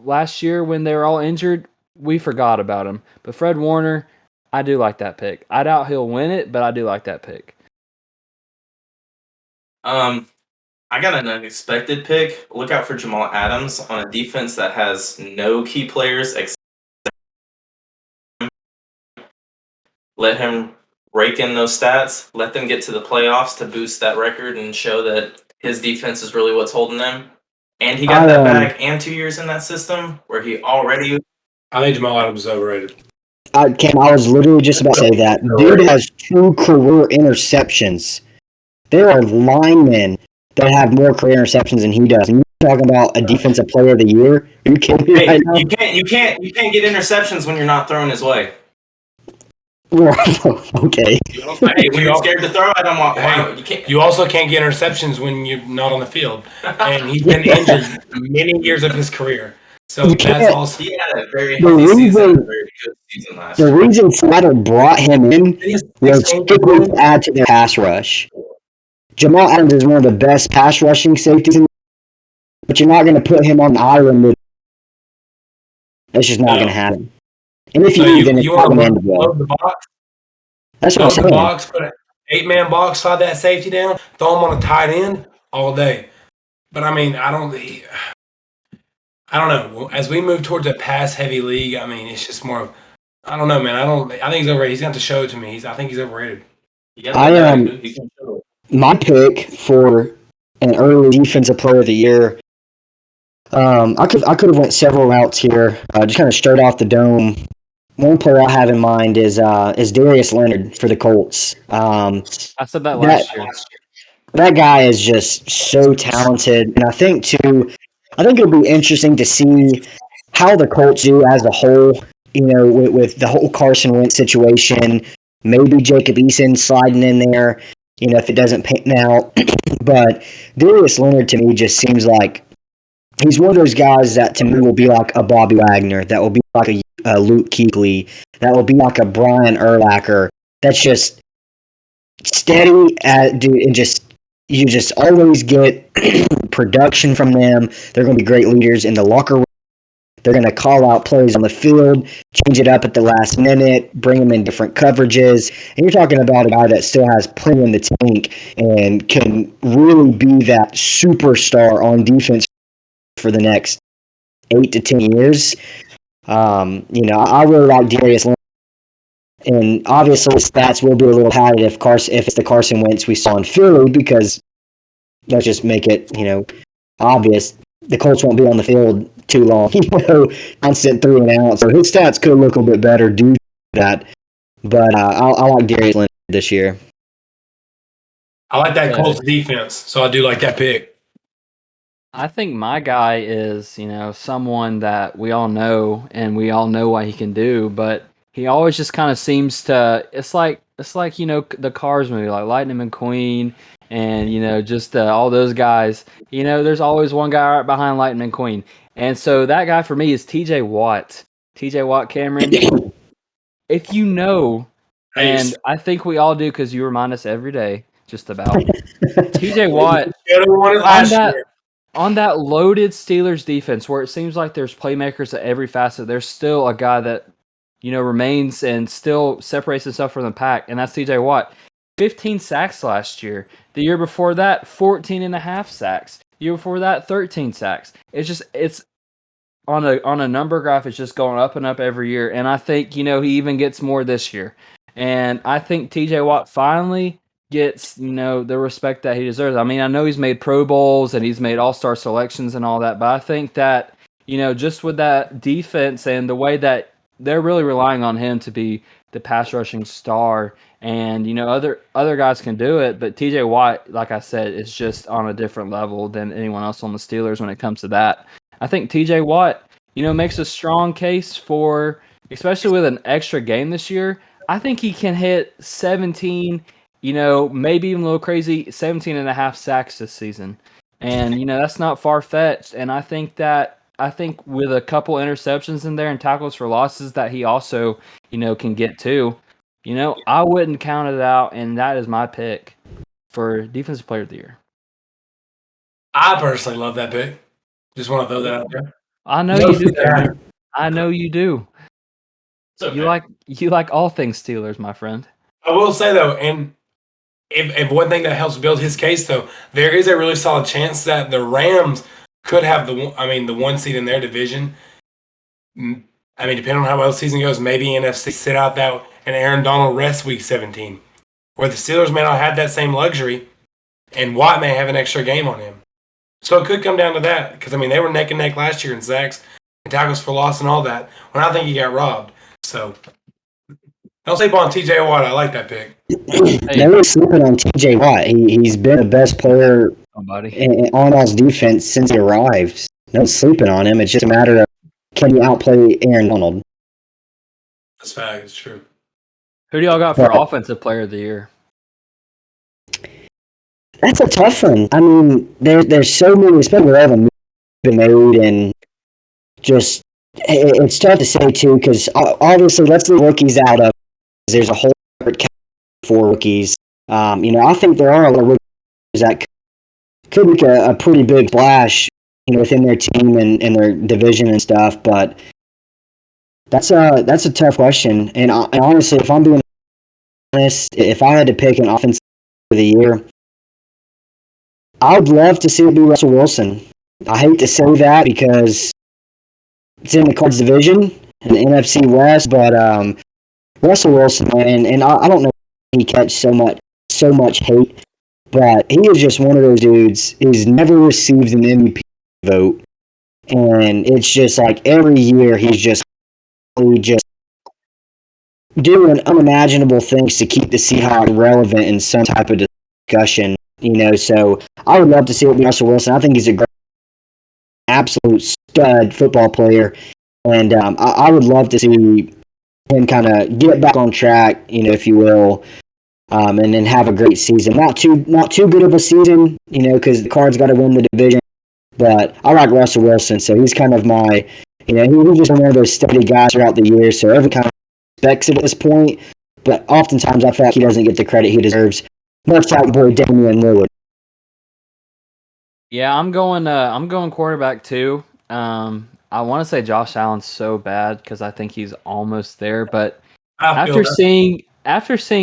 Last year when they were all injured, we forgot about him. But Fred Warner, I do like that pick. I doubt he'll win it, but I do like that pick. I got an unexpected pick. Look out for Jamal Adams on a defense that has no key players except let him rake in those stats. Let them get to the playoffs to boost that record and show that his defense is really what's holding them. And he got that back and 2 years in that system where he already... I think Jamal Adams is overrated. Cam, I was literally just about to say that. Dude has 2 career interceptions. There are linemen that have more career interceptions than he does. And you're talking about a defensive player of the year? Are you kidding me right now? You can't get interceptions when you're not throwing his way. Okay. Hey, when you're scared to throw, I don't want. You can't. You also can't get interceptions when you're not on the field, and he's been injured many years of his career. So that's also. He had a very healthy season, a very good season last year. The reason Seattle brought him in was strictly to add to their pass rush. Jamal Adams is one of the best pass rushing safeties in but you're not going to put him on the island with. That's just not going to happen. And if you do, then it's not going to end well. Load the box. That's what I'm saying. Load the box, put an 8-man box, slide that safety down, throw him on a tight end all day. But I mean, I don't know. As we move towards a pass-heavy league, I mean, it's just more of, I don't know, man. I think he's overrated. He's going to have to show it to me. I think he's overrated. My pick for an early defensive player of the year. I could have went several routes here. Just kind of straight off the dome. One player I have in mind is Darius Leonard for the Colts. I said that last year. That guy is just so talented, and I think it'll be interesting to see how the Colts do as a whole. You know, with the whole Carson Wentz situation, maybe Jacob Eason sliding in there. You know, if it doesn't pan out, but Darius Leonard to me just seems like he's one of those guys that to me will be like a Bobby Wagner, that will be like a Luke Kuechly, that will be like a Brian Urlacher. That's just steady, and you just always get production from them. They're going to be great leaders in the locker room. They're going to call out plays on the field, change it up at the last minute, bring them in different coverages. And you're talking about a guy that still has plenty in the tank and can really be that superstar on defense for the next 8 to 10 years. I really like Darius Leonard. And obviously, his stats will be a little padded if it's the Carson Wentz we saw in Philly, because let's just make it, obvious. The Colts won't be on the field too long, constant 3 and out. So his stats could look a bit better due to that. But I like Darius Leonard this year. I like that Colts defense, so I do like that pick. I think my guy is, someone that we all know, and we all know what he can do, but he always just kind of seems to. It's like the Cars movie, like Lightning McQueen, and just all those guys. There's always one guy right behind Lightning McQueen, and so that guy for me is T.J. Watt. T.J. Watt, Cameron. If you know, and I think we all do because you remind us every day, just about T.J. Watt on that loaded Steelers defense, where it seems like there's playmakers at every facet. There's still a guy that remains and still separates himself from the pack, and that's T.J. Watt. 15 sacks last year. The year before that, 14 and a half sacks. The year before that, 13 sacks. It's on a number graph. It's just going up and up every year, and I think he even gets more this year. And I think T.J. Watt finally gets the respect that he deserves. I mean, I know he's made Pro Bowls and he's made All-Star selections and all that, but I think that just with that defense and the way that they're really relying on him to be the pass rushing star, and other guys can do it, but TJ Watt, like I said, is just on a different level than anyone else on the Steelers when it comes to that. I think TJ Watt, makes a strong case for, especially with an extra game this year. I think he can hit 17, maybe even a little crazy, 17 and a half sacks this season, and that's not far fetched. And I think with a couple interceptions in there and tackles for losses that he also, can get to, I wouldn't count it out, and that is my pick for Defensive Player of the Year. I personally love that pick. Just want to throw that out there. I know you do, Cameron. I know you do. Okay. You like all things Steelers, my friend. I will say though, and if one thing that helps build his case though, there is a really solid chance that the Rams could have the 1 seed in their division. I mean, depending on how well the season goes, maybe NFC sit out that and Aaron Donald rests week 17. Where the Steelers may not have that same luxury, and Watt may have an extra game on him. So it could come down to that, because, they were neck and neck last year in sacks and tackles for loss and all that, when I think he got robbed. So don't sleep on T.J. Watt. I like that pick. Never sleeping on T.J. Watt. He's been the best player on our defense since he arrived. No sleeping on him. It's just a matter of, can he outplay Aaron Donald? That's fact. It's true. Who do y'all got for Offensive Player of the Year? That's a tough one. I mean, there's so many, especially all of them been made, and just it's tough to say too, because obviously let's leave rookies out of. There's a whole separate category for rookies. I think there are a lot of rookies that could make a pretty big splash. within their team and their division and stuff. But that's a tough question. And honestly, if I'm being honest, if I had to pick an offensive of the year, I would love to see it be Russell Wilson. I hate to say that because it's in the Cards division in the NFC West, but Russell Wilson, man, and I don't know if he catch so much hate, but he is just one of those dudes. He's never received an MVP vote, and it's just like every year he's just doing unimaginable things to keep the Seahawks relevant in some type of discussion. So I would love to see it be Russell Wilson. I think he's a great, absolute stud football player, and I would love to see him kind of get back on track, if you will, and then have a great season. Not too good of a season, because the Cards got to win the division. But I like Russell Wilson, so he's kind of my, he's just one of those steady guys throughout the year. So every kind of expects it at this point, but oftentimes I feel like he doesn't get the credit he deserves. Much like boy Damian Lillard. Yeah, I'm going quarterback too. I want to say Josh Allen's so bad because I think he's almost there, but after seeing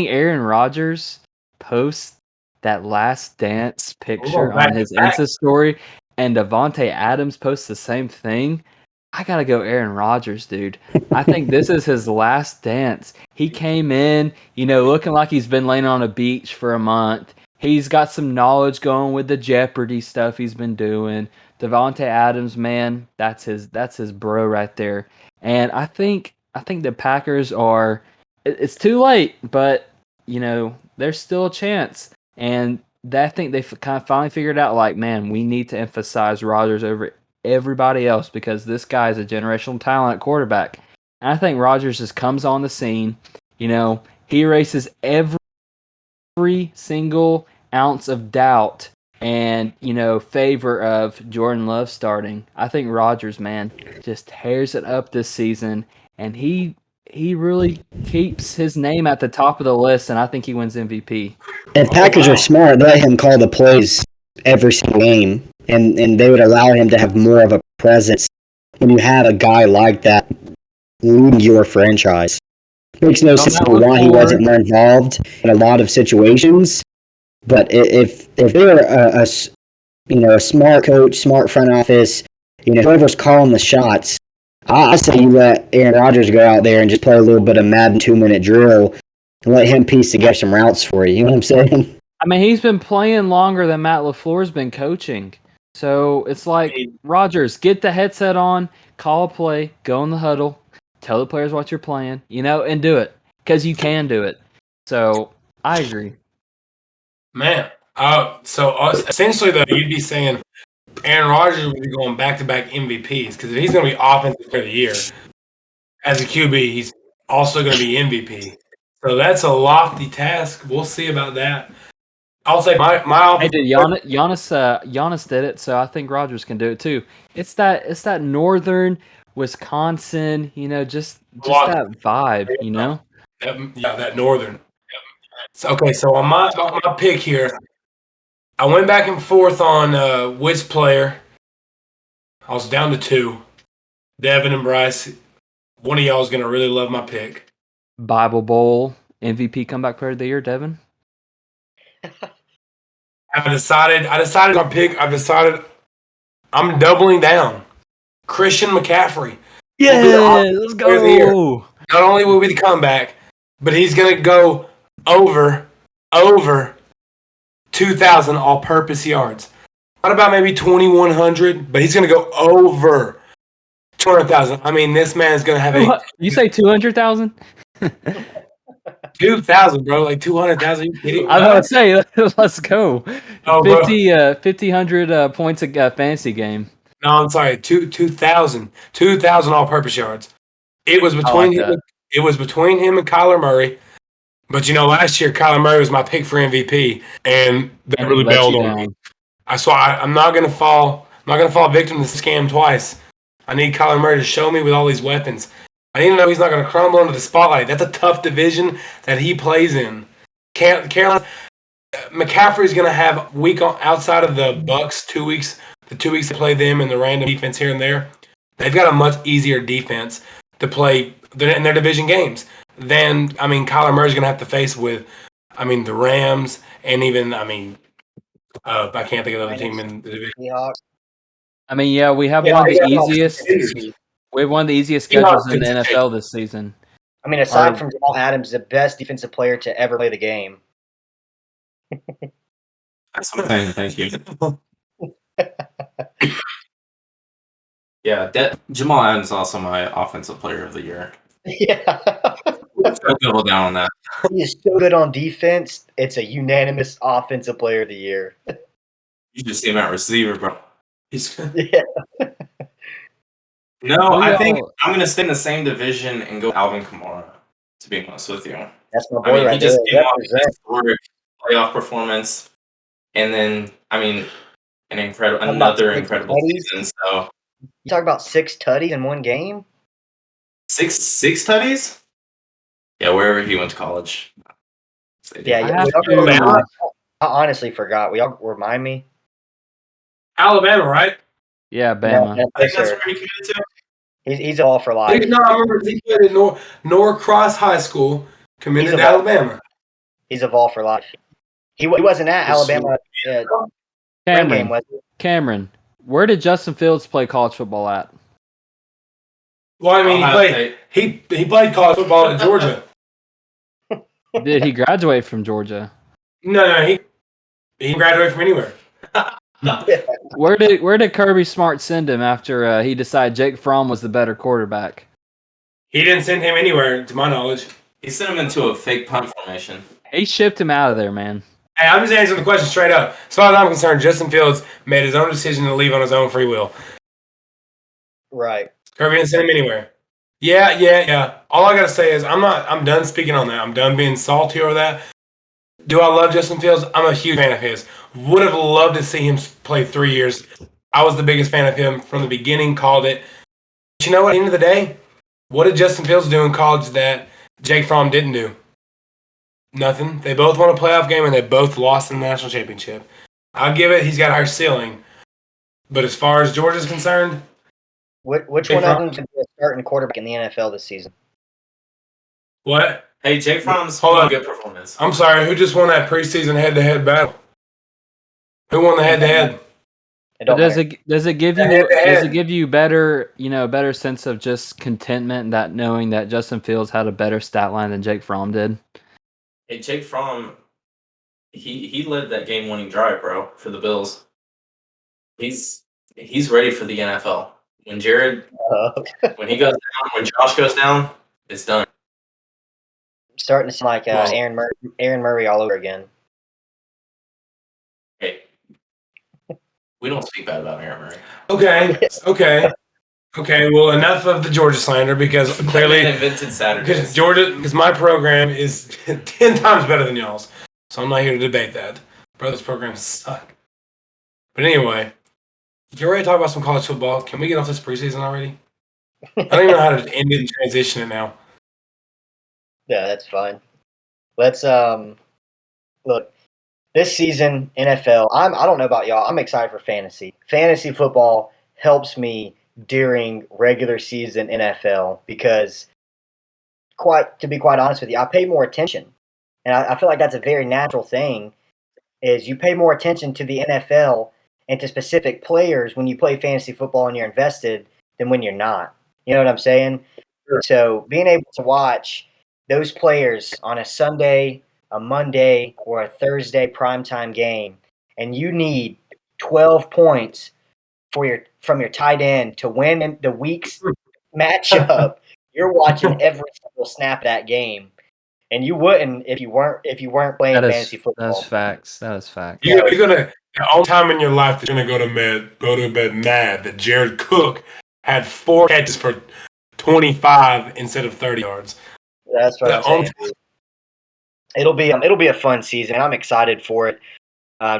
Aaron Rodgers post that Last Dance picture on his Insta story, and Davante Adams posts the same thing, I gotta go Aaron Rodgers, dude. I think this is his last dance. He came in, looking like he's been laying on a beach for a month. He's got some knowledge going with the Jeopardy stuff he's been doing. Davante Adams, man, that's his bro right there. And I think the Packers are. It's too late, but there's still a chance. And I think they've kind of finally figured out, like, man, we need to emphasize Rodgers over everybody else because this guy is a generational talent quarterback. And I think Rodgers just comes on the scene. He erases every single ounce of doubt and favor of Jordan Love starting. I think Rodgers, man, just tears it up this season, and he really keeps his name at the top of the list, and I think he wins MVP. And Packers are smart. They let him call the plays every single game, and they would allow him to have more of a presence when you have a guy like that leading your franchise. Makes no sense why he wasn't more involved in a lot of situations. But if they're a smart coach, smart front office, whoever's calling the shots, I say you let Aaron Rodgers go out there and just play a little bit of Madden 2-minute drill and let him piece together some routes for you. You know what I'm saying? I mean, he's been playing longer than Matt LaFleur's been coaching. So it's like, Rodgers, get the headset on, call a play, go in the huddle, tell the players what you're playing, and do it. Because you can do it. So I agree. Man, so essentially, though, you'd be saying Aaron Rodgers would be going back-to-back MVPs because if he's going to be Offensive Player of the Year, as a QB, he's also going to be MVP. So that's a lofty task. We'll see about that. I'll say my Hey, dude, Giannis did it, so I think Rodgers can do it too. It's that northern Wisconsin, just that vibe, that northern. So on my pick here, I went back and forth on which player. I was down to two, Devin and Bryce. One of y'all is going to really love my pick. Bible Bowl MVP comeback player of the year, Devin. I decided on pick. I'm doubling down. Christian McCaffrey. Yeah, let's go. Not only will be the comeback, but he's going to go over 2,000 all-purpose yards. Not about maybe 2,100, but he's going to go over 200,000. I mean, this man's going to have You say 200,000? 2,000, bro. Like 200,000. You kidding? I was going to say, let's go. 1,500 points a fantasy game. No, I'm sorry. 2,000 all-purpose yards. It was between him. It was between him and Kyler Murray. But last year Kyler Murray was my pick for MVP, and that really bailed on me. I'm not gonna fall. I'm not gonna fall victim to the scam twice. I need Kyler Murray to show me with all these weapons. I need to know he's not gonna crumble under the spotlight. That's a tough division that he plays in. Carolina, McCaffrey's gonna have outside of the Bucks 2 weeks the 2 weeks they play them and the random defense here and there, they've got a much easier defense to play in their division games than, Kyler Murray's going to have to face with, the Rams and even, I can't think of the other team in the division. Seahawks. We have one of the easiest. We have one of the easiest schedules in the NFL this season. Aside from Jamal Adams, the best defensive player to ever play the game. That's something. Thank you. Yeah, Jamal Adams is also my offensive player of the year. Yeah. I'll double down on that. He is so good on defense. It's a unanimous offensive player of the year. You just see him at receiver, bro. Yeah. No, I think I'm going to stay in the same division and go Alvin Kamara, to be honest with you. That's my boy right he just there. came off a historic playoff performance, and then, another incredible season. So you talk about 6 tutties in one game? Six tutties? Yeah, wherever he went to college. Yeah. I honestly forgot. Will y'all remind me? Alabama, right? Yeah, Bama. I think that's where he committed to. He's all for life. No, I remember he played at Norcross High School, committed to Alabama. He's a Vol for life. He wasn't at Alabama. Cameron, where did Justin Fields play college football at? Well, he played college football at Georgia. Did he graduate from Georgia? No, he graduated from anywhere. Where did Kirby Smart send him after he decided Jake Fromm was the better quarterback? He didn't send him anywhere, to my knowledge. He sent him into a fake punt formation. He shipped him out of there, man. Hey, I'm just answering the question straight up. As far as I'm concerned, Justin Fields made his own decision to leave on his own free will. Right. Kirby didn't send him anywhere. Yeah. All I gotta say is I'm done speaking on that. I'm done being salty over that. Do I love Justin Fields? I'm a huge fan of his. Would have loved to see him play 3 years. I was the biggest fan of him from the beginning, called it. But you know what? At the end of the day, what did Justin Fields do in college that Jake Fromm didn't do? Nothing. They both won a playoff game and they both lost in the national championship. I'll give it, he's got a higher ceiling. But as far as Georgia's concerned, which one of them can be a starting quarterback in the NFL this season? What? Hey, Jake Fromm's a good performance. I'm sorry, who just won that preseason head-to-head battle? Who won the head-to-head? Does it give you better sense of just contentment that knowing that Justin Fields had a better stat line than Jake Fromm did? Hey, Jake Fromm, he led that game-winning drive, bro, for the Bills. He's ready for the NFL. When when he goes down, when Josh goes down, it's done. Starting to sound like Aaron Murray all over again. Hey, we don't speak bad about Aaron Murray. Okay. Well, enough of the Georgia slander because clearly invented Saturdays. Because my program is 10 times better than y'all's, so I'm not here to debate that. Brothers' programs suck. But anyway, you ready to talk about some college football? Can we get off this preseason already? I don't even know how to end it and transition it now. Yeah, that's fine. Let's look. This season, NFL, I don't know about y'all. I'm excited for fantasy. Fantasy football helps me during regular season NFL because, to be quite honest with you, I pay more attention. And I feel like that's a very natural thing, is you pay more attention to the NFL and to specific players when you play fantasy football and you're invested than when you're not. You know what I'm saying? Sure. So being able to watch those players on a Sunday, a Monday, or a Thursday primetime game, and you need 12 points from your tight end to win in the week's matchup, you're watching every single snap of that game, and you wouldn't if you weren't playing fantasy football. That is facts. You're gonna all time in your life that you're gonna go to bed mad that Jared Cook had 4 catches for 25 instead of 30 yards. That's what I'm saying. It'll be a fun season. I'm excited for it.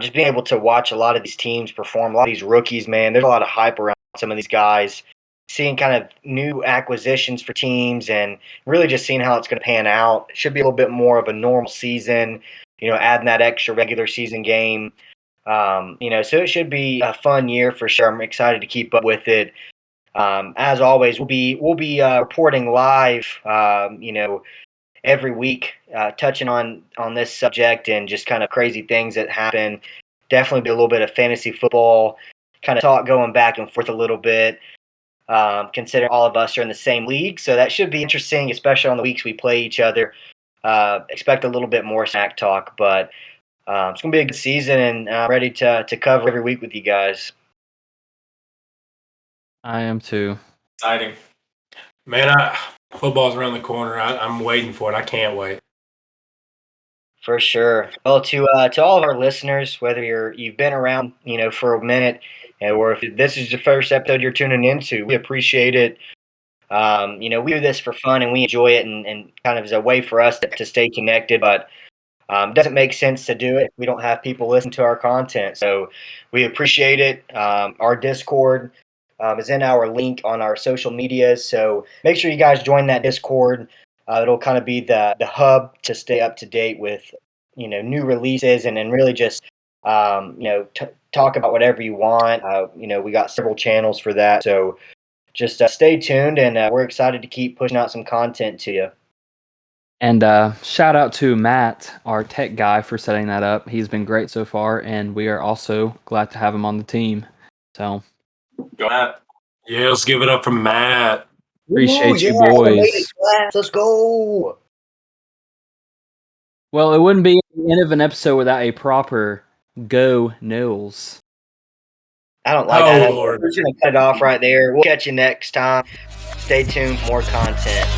Just being able to watch a lot of these teams perform, a lot of these rookies, man. There's a lot of hype around some of these guys. Seeing kind of new acquisitions for teams and really just seeing how it's going to pan out. It should be a little bit more of a normal season, adding that extra regular season game. So it should be a fun year for sure. I'm excited to keep up with it. As always, we'll be reporting live, every week, touching on this subject and just kind of crazy things that happen. Definitely be a little bit of fantasy football, kind of talk going back and forth a little bit, considering all of us are in the same league. So that should be interesting, especially on the weeks we play each other. Expect a little bit more snack talk, but it's going to be a good season, and I'm ready to cover every week with you guys. I am too. Exciting. Man, football's around the corner. I'm waiting for it. I can't wait. For sure. Well, to all of our listeners, whether you've been around, for a minute, or if this is the first episode you're tuning into, we appreciate it. We do this for fun and we enjoy it, and kind of as a way for us to stay connected. But it doesn't make sense to do it if we don't have people listen to our content. So we appreciate it. Our Discord is in our link on our social medias. So make sure you guys join that Discord. It'll kind of be the hub to stay up to date with, new releases and really just, talk about whatever you want. We got several channels for that. So just stay tuned, and we're excited to keep pushing out some content to you. And shout out to Matt, our tech guy, for setting that up. He's been great so far, and we are also glad to have him on the team. So, Go Matt. Yeah, let's give it up for Matt. Appreciate you, boys. Let's go. Well, it wouldn't be the end of an episode without a proper Go Knowles. I don't like Oh, that. Lord. We're just going to cut it off right there. We'll catch you next time. Stay tuned for more content.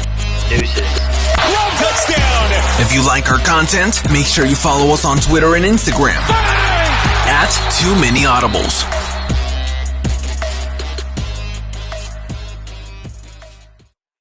Deuces. Run touchdown. If you like our content, make sure you follow us on Twitter and Instagram at Too Many Audibles.